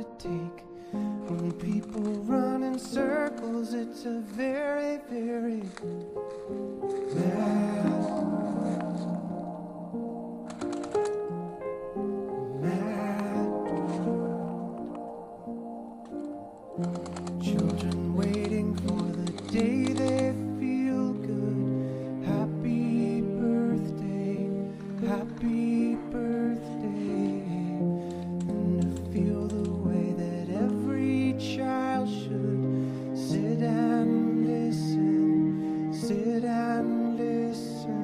to take. When people run in circles, it's a very, very mad world. Children waiting for the day they feel good. Happy birthday, happy birthday. And to feel the way that every child should sit and listen, sit and listen.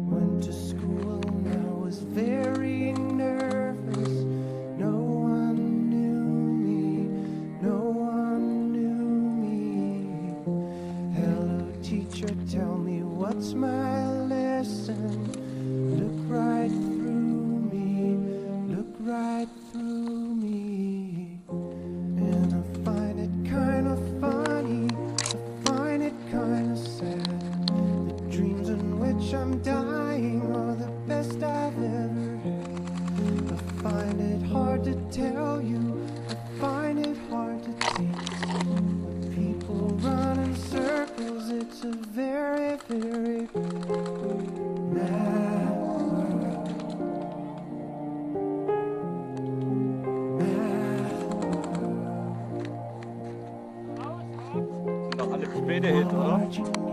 Went to school and I was very nervous. No one knew me, no one knew me. Hello teacher, tell me what's my lesson. Look right through me, look right through me. And I find it kind of funny, I find it kind of sad. The dreams in which I'm dying are the best I've ever had. I find it hard to tell you, I find it hard to taste. When people run in circles, it's a very, very mad world. Sind doch alle später hin, oder?